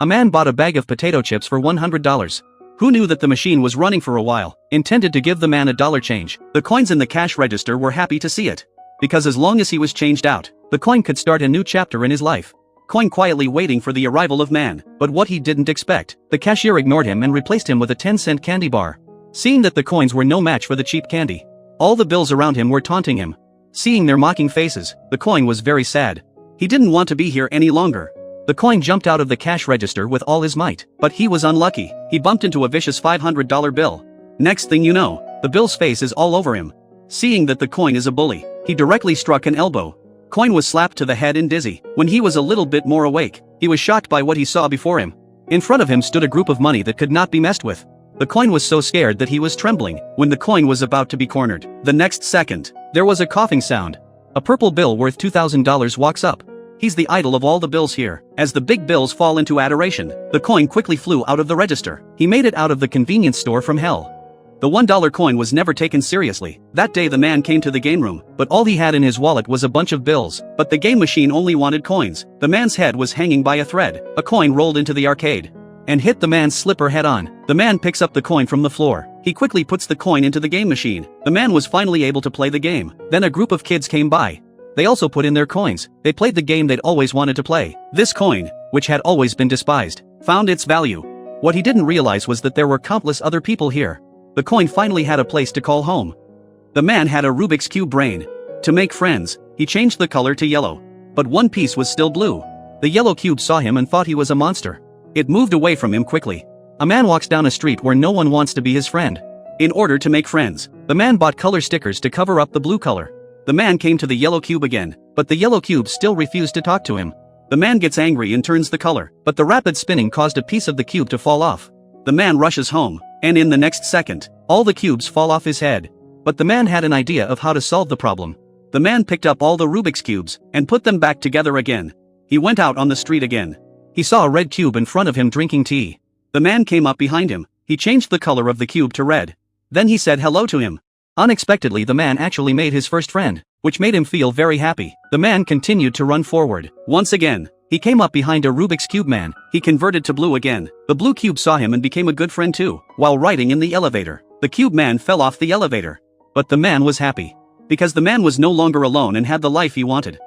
A man bought a bag of potato chips for $100. Who knew that the machine was running for a while, intended to give the man a dollar change? The coins in the cash register were happy to see it. Because as long as he was changed out, the coin could start a new chapter in his life. Coin quietly waiting for the arrival of man, but what he didn't expect, the cashier ignored him and replaced him with a 10-cent candy bar. Seeing that the coins were no match for the cheap candy, all the bills around him were taunting him. Seeing their mocking faces, the coin was very sad. He didn't want to be here any longer. The coin jumped out of the cash register with all his might, but he was unlucky. He bumped into a vicious $500 bill. Next thing you know, the bill's face is all over him. Seeing that the coin is a bully, he directly struck an elbow. Coin was slapped to the head and dizzy. When he was a little bit more awake, he was shocked by what he saw before him. In front of him stood a group of money that could not be messed with. The coin was so scared that he was trembling when the coin was about to be cornered. The next second, there was a coughing sound. A purple bill worth $2,000 walks up. He's the idol of all the bills here. As the big bills fall into adoration, the coin quickly flew out of the register. He made it out of the convenience store from hell. The $1 coin was never taken seriously. That day the man came to the game room, but all he had in his wallet was a bunch of bills. But the game machine only wanted coins. The man's head was hanging by a thread. A coin rolled into the arcade and hit the man's slipper head on. The man picks up the coin from the floor. He quickly puts the coin into the game machine. The man was finally able to play the game. Then a group of kids came by. They also put in their coins. They played the game they'd always wanted to play. This coin, which had always been despised, found its value. What he didn't realize was that there were countless other people here. The coin finally had a place to call home. The man had a Rubik's Cube brain. To make friends, he changed the color to yellow. But one piece was still blue. The yellow cube saw him and thought he was a monster. It moved away from him quickly. A man walks down a street where no one wants to be his friend. In order to make friends, the man bought color stickers to cover up the blue color. The man came to the yellow cube again, but the yellow cube still refused to talk to him. The man gets angry and turns the color, but the rapid spinning caused a piece of the cube to fall off. The man rushes home, and in the next second, all the cubes fall off his head. But the man had an idea of how to solve the problem. The man picked up all the Rubik's cubes and put them back together again. He went out on the street again. He saw a red cube in front of him drinking tea. The man came up behind him. He changed the color of the cube to red. Then he said hello to him. Unexpectedly, the man actually made his first friend, which made him feel very happy. The man continued to run forward. Once again, he came up behind a Rubik's Cube man. He converted to blue again. The blue cube saw him and became a good friend too. While riding in the elevator, the cube man fell off the elevator. But the man was happy. Because the man was no longer alone and had the life he wanted.